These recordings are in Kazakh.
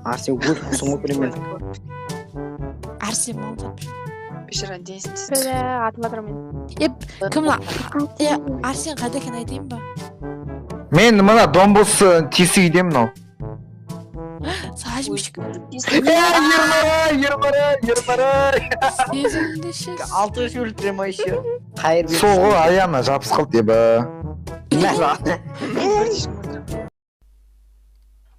Арсен өліпсің ғой білемін. Арсен молдап. Бешара дейсіз. Бәле атып жатырмын мен. Кім Арсен қайда екен айтайын ба? Мен мына домбос тесік үйдемін ал. Сажмышк. Ермара. Сезімді шеш. 6 жыл өлтірем еще. Қайыр берсін. Соғы аяғына жабыс қалды еба.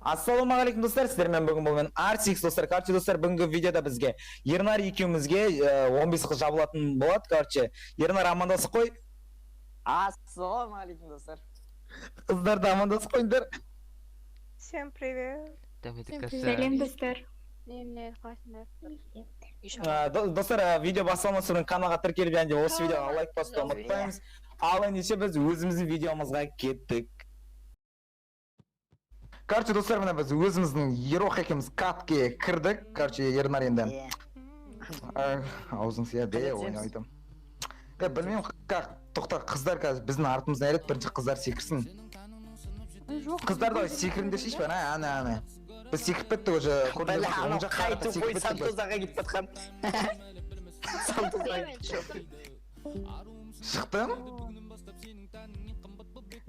Ассалаумағалейкум достар, сіздермен бүгін болмен RTX достар, короче достар, бүгінгі видеода бізге Ернар екеумізге 15 қыз жабылатын болады, короче. Ернар амандасып қой. Ассалаумағалейкум достар. Қыздарды амандасып қойыңдар. Всем привет. Сәлем достар. Достар, видео басталмас бұрын каналға тіркеліп, және осы видеоға лайк басуды ұмытпаймыз. Ал ендеше біз өзіміздің видеомызға кеттік. Короче, достар, мына біз өзіміздің Ерох екеуміз катке кірдік. Короче, Ернар енді. Аузың сияды, ойнайтым. Білмеймін, тоқта қыздар қазір біздің артымыздан әрет, бірінші қыздар секірсін. Қыздар да секірінде шеш бән, ана. Біз секіріп беттік уже. Бәлі, ана қайту қой Сантозаға кетіп батқан. Шықтың?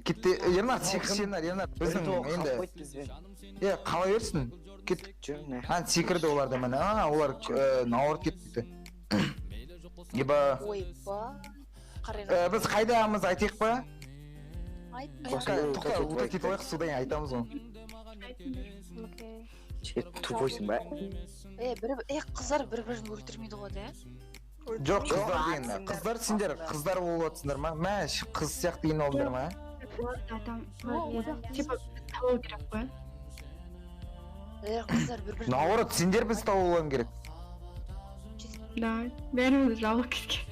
Кетті, Ернар, секірсен, Ернар, біздің енді. Қала берсін, кеттік. Секірді оларды мәне, олар науырып кеттікті. Еба... Біз қайдамыз айтайық ба? Тоқта, ұта кетіп ойық судан айтамыз оны. Тупойсың ба? Қыздар бір-бірін өлтірмейді ғой, да? Жоқ, қыздар деген, қыздар сендер, қыздар болып отсыңдар ма? Мәш, қыз сияқты деген олдар ма? Типа табу керек қой. Қыздар бір-бірін... Наурат, сендер біз табуылған керек. Да, бәріміз жабылып кеткен.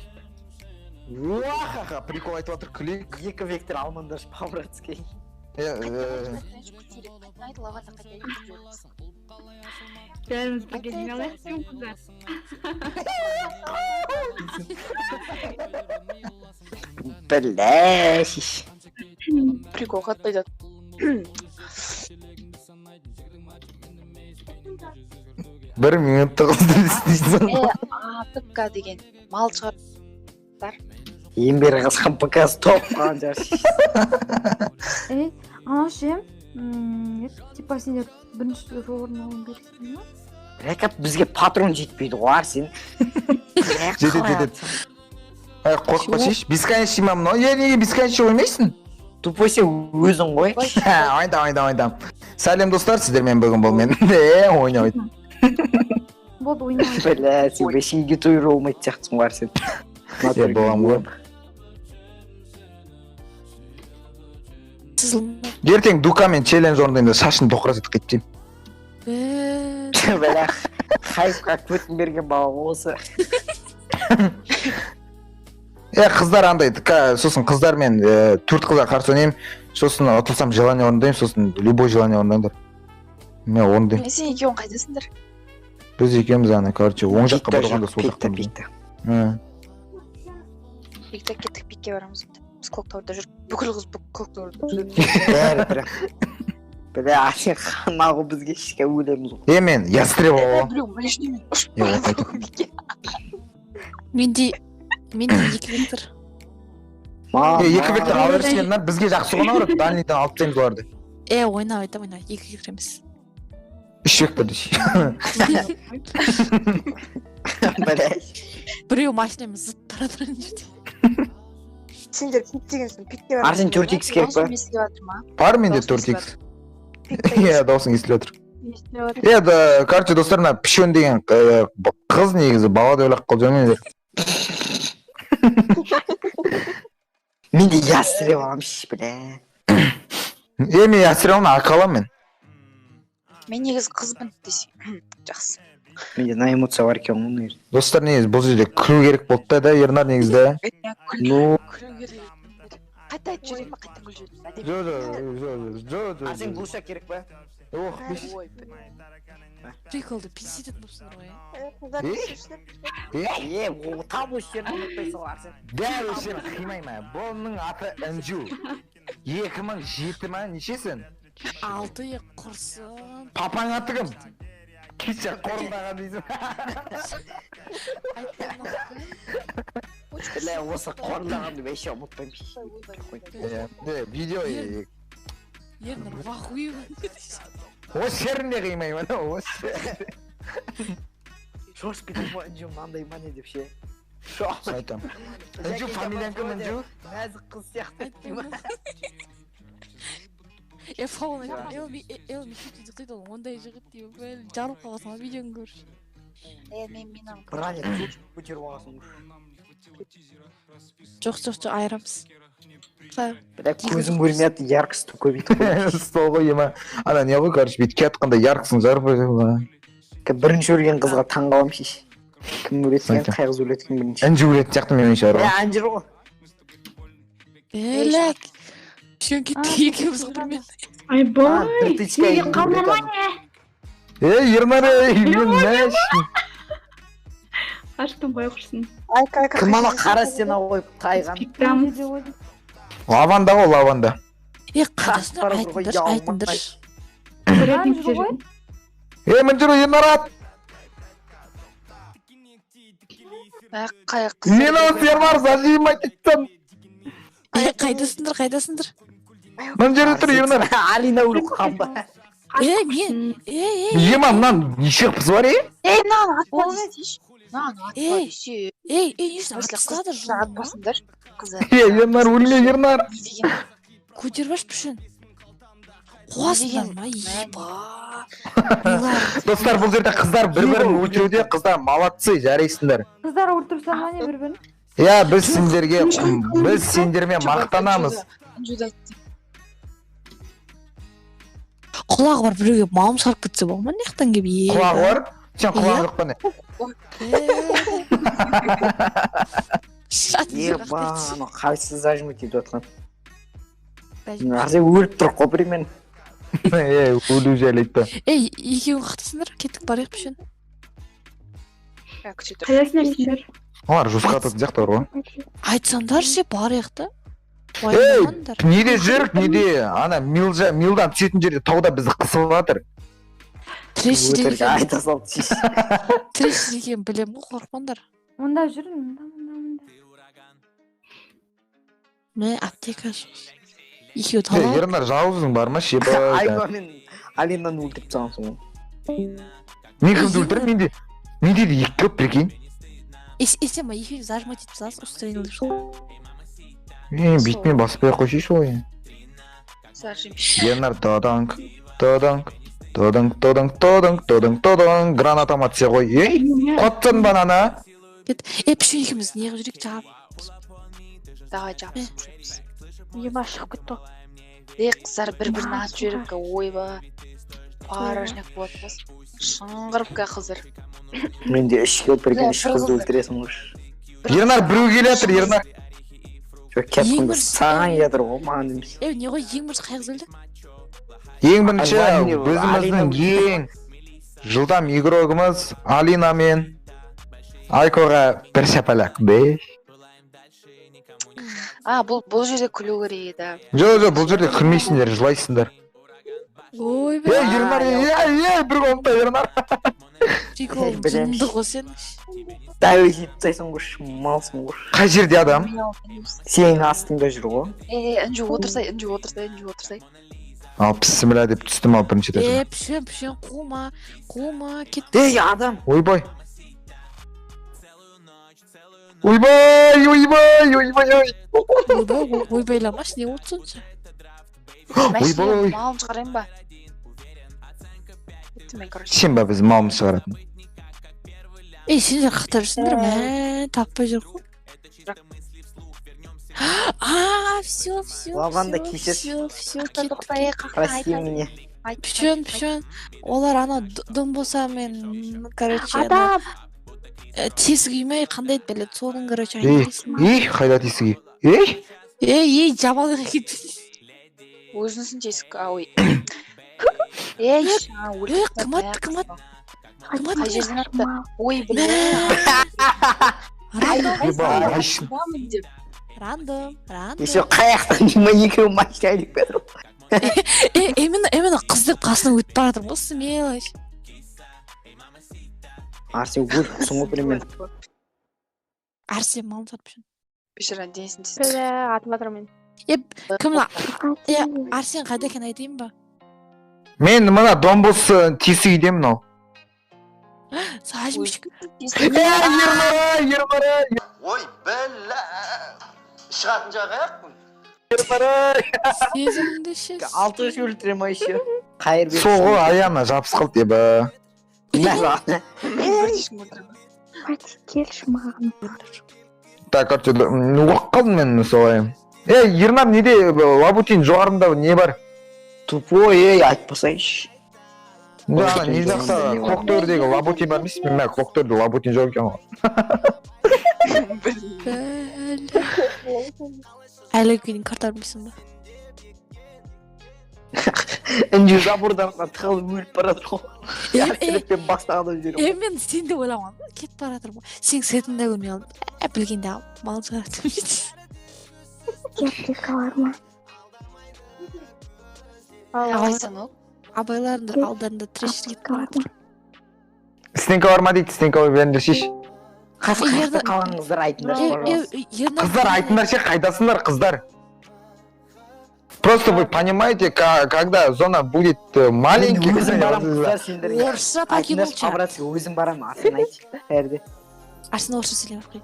Уахаха, прикол айтып отыр, күлейік. Екі вектор алмандар по-братски. Бәріміз бірге жиналайық деймін қыздар. Бәләш. Прикол қатпайды. Бір минутты қызды істейсің. АПК деген мал шығар. Ембері қызған пікасы топ қалан жаршы. Ана ше, типа сендер бірінші орын алуын бересің ба? Рәкап бізге патрон жетпейді ғой Арсен. Жетеді. Қорқпа шеш, бесконечный ма мынау? Неге бесконечный оймайсың? Тупой сен өзің ғой. Ойдам. Сәлем достар, сіздермен бүгін бұл мен. Ойнайды. Болды, ойнайды. Бәлә, сен бәшейге тойыр олмайды сияқтысың ғой Арсен. Болам ғой. Ертең Дукамен челлендж орындайында шашын тоқыратып кетсем. Бәлә, хайпқа көтін берген бала осы. Қыздар андайды, сосын қыздармен 4 қызға қарсы ойнайым, сосын ұтылсам желание орындайым, сосын любой желание орындайымдар. Мен орындайым. Сен екеуін қайдасыңдар? Біз екеуміз ана, короче, оң жаққа барғанда сол жаққа. Пикті кеттік, пикке барамыз. Біз клоктаурда жүріп, бүкіл қыз клоктаурда жүріп. Бәрі бірақ. Бәлә, Арсен қанағы бізге ішке өлеміз ғой. Мен, ястреб оғы. Білу, мәлешінемен ұшып барамыз пикке. Менде 2 вектор. 2 вектор алып берсеңдер, бізге жақсы ғана ұрып, дальныйдан алып тастаймыз оларды. Ойна, 2 вектор емес. 3 вектор деші. Бәләш. Біреу машинамыз зыттара тұрын жерде. Сендер кеттегенсің, пикке барамыз. Арсен 4x керек па? Бар менде 4x. Дауысың естіліп отыр. Короче, достарына пішен деген қыз негізі бала да ойлақ қол жөнмейдер. Менде ястреб аламыш, бля. Мен ястреб аны ақалам мен. Мен негізі қызбын десе. Жақсы. Менде на эмоция бар екен оны. Достар негізі бұл жерде күлу керек болды да, Ернар негізді. Күлу керек. Қайта айтып жүрейін ба, қайта күл жүрейін. Жо. Арсен глушак керек па? Ох, беш. Приколды пиздететін болсыңдар ғой, Там осы жерін ұмытпайсың ғой Арсен. Дәл осы жерін қимайма. Бұның аты Інжу. 2007 ма, нешесін? 6 құрсын. Папаң аты кім? Кеше қорындаған дейсің. Бля, осы қорлағанды вообще ұмытпаймын. Видео Ернар в ахуе. осы жерінде қимаймын осы. Жош бітіп Анжу мынандай ма не деп ше. Шоқ. Айтам. Анжу фамилияң кім Анжу? Нәзік қыз сияқты деймін. Фаун Элми шутит қиды ол ондай жігіт деймін. Жарып қаласың видеоны көрші. мен Бранет көтеріп аласың. Жоқ айырамыз. Бля, көзім көрмейді, яркосты көбейтіп. Сол ғой ема. Ана не ғой, короче, бүйтіп кетқанда яркысын жарып қойды. Бірінші өлген қызға таң қалам шеш. Кім өлеткен, қай қыз өлеткен бірінші. Анжу өлетін сияқты мен шығар. Бля, Анжыр ғой. Белек. Шөн кетті екеуміз қыдырмен. Ай бой. Неге қалмамай. Ернар, мен мәш. Аштым қой құрсын. Кім ана қара стена қойып тайған. Спектрамыз. Лаванда ғой, лаванда. Қадасына айтындыршы. Мінжіру, Ернар ат. Мен осы Ернар, зажиым айтыптым. Қайдасындар. Мінжіру тұр, Ернар. Алина өліп қамба. Мен. Ема, мынан неше қыз бар, мынаны атпа дейсейші. Мынаны атпа дейсей. Нешін атпасыладыр жылы. Атпасындар. Қызы. Ернар, өлме, Ернар. Көтербаш пішін. Қуасындар ма? Еба. Достар, бұл жерде қыздар бір-бірін өлтіруде, қыздар молодцы, жарайсыңдар. Қыздар өлтірсе ма не бір-бірін? Я, біз сендермен мақтанамыз. Құлағы бар біреуге мауым сарып кетсе бол ма? Неқтан кеп ие? Құлағы бар? Сен құлағы жоқ па не? Еба, ано қайсыз зажмы дейді отқан. Арзе өліп тұр қопырымен. Өлу жайлайды. Екеуің қақтасыңдар, кеттік барайық пішін. Қайдасын әрсіңдер? Олар жұмысқа ататын сияқты бар ғой. Айтсаңдар ше барайық та. Неде жүрік, неде? Ана Милдан түсетін жерде тауда бізді қысып жатыр. Өтірге айта салды шеш. Тіресіз екен білем ғой, қорқмаңдар. Онда жүрін, онда. Мә, аптека жоз. Екеу талап. Ернар, жауызың бар ма? Айба мен Алинаны өлтіріп сағансың ғой. Мен кімді өлтірім? Менде де екі көп, прикинь. Есе ма, екеуін зажмать етіп саласың, устранил деп шыл. Бүйтмен басып ақ қойшейші ғой. Ернар, тоданг, гранатама түсе ғой. Қоттын банана. Пішін екеуміз неғып жүрек жағып. Давай жабысып. Ема шығып кетті. Қыздар бір-бірін атып жіберіп ойба. Паражняк болады бас. Шыңғырып қыздар. Менде үш келіп бірген үш қызды өлтіресің ғой. Ернар, біреу келетір, Ернар. Жоқ, кәпкімді саған ядыр ғой, маған демес. Не ғой, ең бірінші қай қыз өлді? Ең бірінші, өзіміздің ең жылдам игрогымыз Алина мен Айкоға бір шапалақ, бе? Бұл жерде күлу керек еді. Жоқ, бұл жерде күлмейсіңдер, жылайсыңдар. Ой, бе. Ернар, бір қолымда, Ернар. Прикол, жынды ғой сен. Дәуі жетсайсың ғой, малсың ғой. Қай жерде адам? Сенің астыңда жүр ғой. Үнжу отырсай. Ал пісіміля деп түстім ал бірінші дәжі. Пішен, қума, кетті. Адам. Ойбай. Ойбай. Ойбайламаш, не отырсыншы? Ойбай. Малым шығарайын ба? Сен ба біз малымыз шығаратын? Сендер қақтап жүрсіңдер ме? Таппай жүр ғой. Все. Лаванда кешес. Прости меня. Пішен. Олар ана дым болса мен, короче, Адам! тесік үймей қандай білет, соның, короче, қайда тесігі? жамалға кетпейді. Өзінсін тесік, ой. Қымат. Қай жерден атты? Ой, біле. Рандом. Еще қаяқтан жима екеуі машина айдып бәдір. Емені қыз деп қасына өтіп баратыр, бұл смелош. Арсен өліпсің ғой прямо. Арсен малын сатып жүрсің. Бешара денесін Бля, атып жатырмын мен. Кім Арсен қайда екен айтайын ба? Мен мына домбос тесі үйдемін ал. Сажмышк. Ермара! Ой, бәлә! Шығатын жағы аяқпын. Сезімді шеш. 6 жыл өлтірем ай еще. Қайыр беріп. Соғы аяғына жабыс қалды ебі. Хватит, келші маған. Так, короче, оқып қалдым мен солай. Ернар, неде Лабутин жоғарында не бар? Тупой, айтпасайшы. Ана не жақта Коқтөрдегі Лабутин бар емес пе? Мен Коқтөрде Лабутин жоқ екен ғой. Әлі күнің картармайсың ба? Үнді жабырдан тығылып өліп баратыр ғой. Яқсыреппен бастағыда жүрем. Мен сен де ойламан. Кетіп баратыр ғой. Сен сетінде көрмей алдым. Білгенде мал шығартым. Репликалар ма? Абайларында алдарында трешер кетіп баратыр. Стенка бар ма дейді, стенка бар бәрінде шеш. Қасқақты қалған қыздар айтындар. Қыздар айтындар ше, қайдасындар қыздар. Просто вы понимаете, когда зона будет маленький. Өзім барам қыздар сендерге. Орысша покинулча. Өзім барам, атын айт. Әрде. Арсен орысша сөйлеп қой.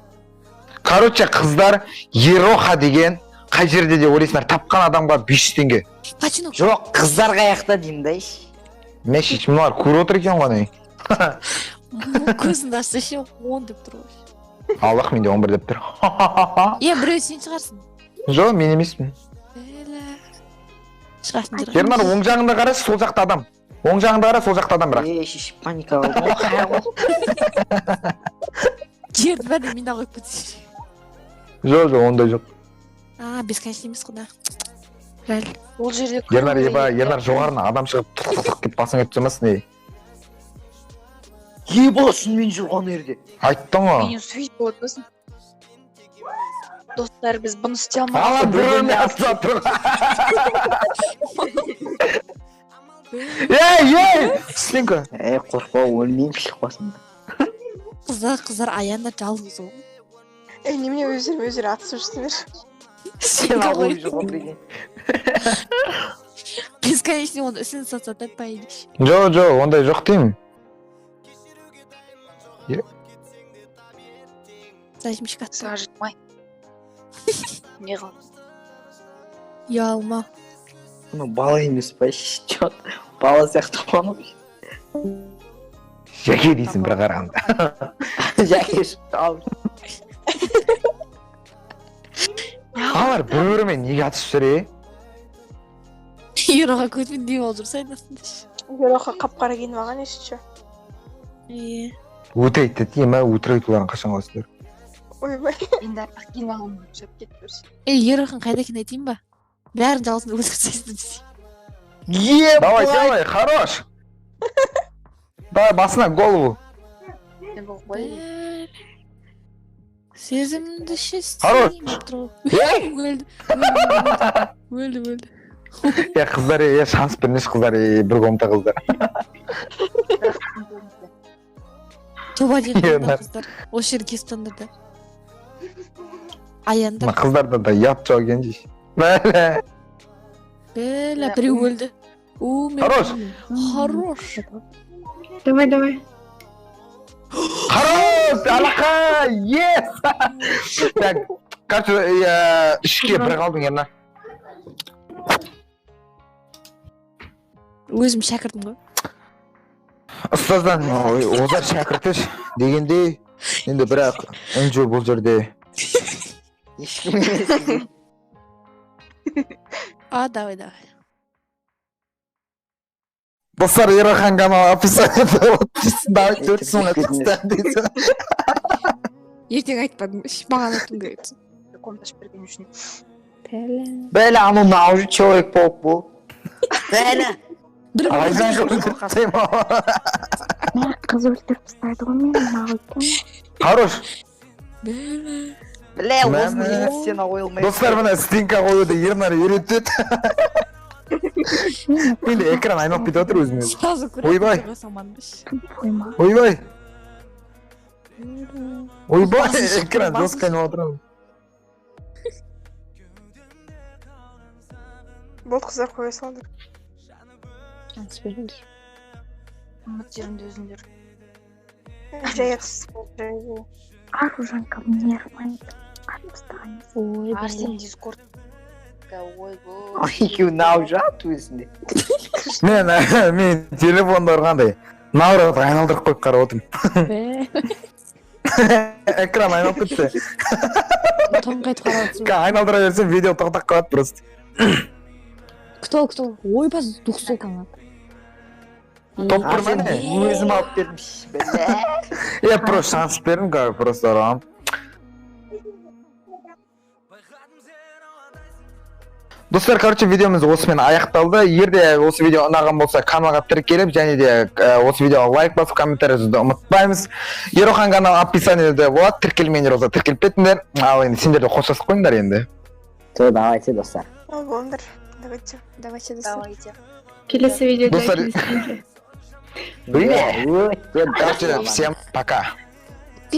Короче, қыздар Ероха деген қай жерде де ойлайсыңдар, тапқан адамға 500 теңге. Почему? Жоқ, қыздар қаяқта деймін да еш. Мен шешім мыналар көріп отыр екен ғой. Көзіңді ашса ше 10 деп тұр ғой. Аллах менде 11 деп тұр. Біреу сен шығарсың. Жоқ, мен емеспін. Шығарсың жүр. Ернар, оң жағында қара, сол жақта адам. Оң жағында қара, сол жақта адам бірақ. Шешіп паника алдым. Жерді бәрде мен қойып кетсеш. Жоқ, ондай жоқ. Бесконечный емес қой да. Жаль. Ол жерде Ернар жоғарына адам шығып тұқ деп басын өтіп тұрмасын ей. Еба, шынымен жүрған ерде. Айттың ғой. Менен сөйтіп отырсын. Достар, біз бұны істей алмаймыз. Ала бүріне астыда тұр. Стенка. Қорқпа, өлмеймін шықпасын. Қыздар аянда жалғыз ол. Немене өздері атысып жүрсіңдер. Сен алып жоқ отырген. Бесконечный оны үсін сатса таппайды. Жоқ, ондай жоқ деймін. Зажмышка. Сажытмай. Не қыл. Ялма. Бала емес па, что? Бала сияқты қонып. Жәке дейсің бір қарағанда. Жәке ал. Алар бір-бірімен неге атысып жүр, Ероға көзбен не болып жүрсі айнасында. Ероға қап-қара киініп алған ешінші. Өтірік дейді ме, өтірік айтуларын қашан қаласыңдар. Ойбай. Енді артық киініп алған сөп кетіп көрсін. Ероғын қайда екен айтайын ба? Бәрін жалғызын өтірсейсің десе. Давай, хорош! Давай, басына голову. Сезімді шестен. Хорош! Өлді. Қыздар, шанс бермеш қыздар, бір комната қыздар. Тоба дейін қыздар. Осы жер кесіп тандырды. Аяндар. Қыздарда да ят жоқ екен дейші. Бәлі, біреу өлді. Хорош! Хорош! Давай. Хорош! Алақа! Yes! Так, короче, ішке бір қалдың ерна. Өзім шәкірдім ғой. Ұстаздан озар шәкіртіш дегенде, енді бірақ үнжу бұл жерде. Ешкім емес. Давай. Достар, Ерохан каналы описаниеде отырсын, давай көрсін қыстар дейсің. Ертең айтпадым, маған айтым керек. Комнаташ берген үшін. Бәлі, ану наужы человек болып бұл. Бәлі. Айдан көрсін. Қыз өлтіріп тастайды ғой мен мағылтым. Хорош. Бля, осыны емес сен ойылмай. Достар, мына стенка қоюды Ернар үйретеді. Енді экран айналып кетіп отыр өзіме. Сразу көріп Ойбай. Қойма. Ойбай. ойбай экран жестко айналып отыр. Болды қыздар қоя салдыр. Шанс беріңдер. Ұмыт жерінде өзіңдер. Жайықсыз. Аружанка, мне нормально. Отстань. Ой, Арсен Дискорд. Ойбой. Ой, екеуі нау жатты өзінде. Мен телефонды ұрғандай наурат айналдырып қойып қарап отырмын. Экран айналып кетті. Тоң қайтып қарап отырсың. Айналдыра берсем видео тоқтап қалады просто. Кто? Ойбай, дұқсыл канал. Топ бір міне. Өзім алып бердім. Я просто шанс бердім, просто ұрғам. Достар, короче, видеомыз осымен аяқталды. Егерде осы видео ұнаған болса, каналға тіркеліп, және де осы видеоға лайк басып, комментарий жазуды ұмытпаймыз. Ерохан каналы описаниеде болады, тіркелмеңдер болса тіркеліп кетіңдер. Ал енді сендер де қоштасып қойыңдар енді. Давайте, достар. Болыңдар. Давайте, достар. Келесі видеода Достар, кездескенше. короче, всем пока.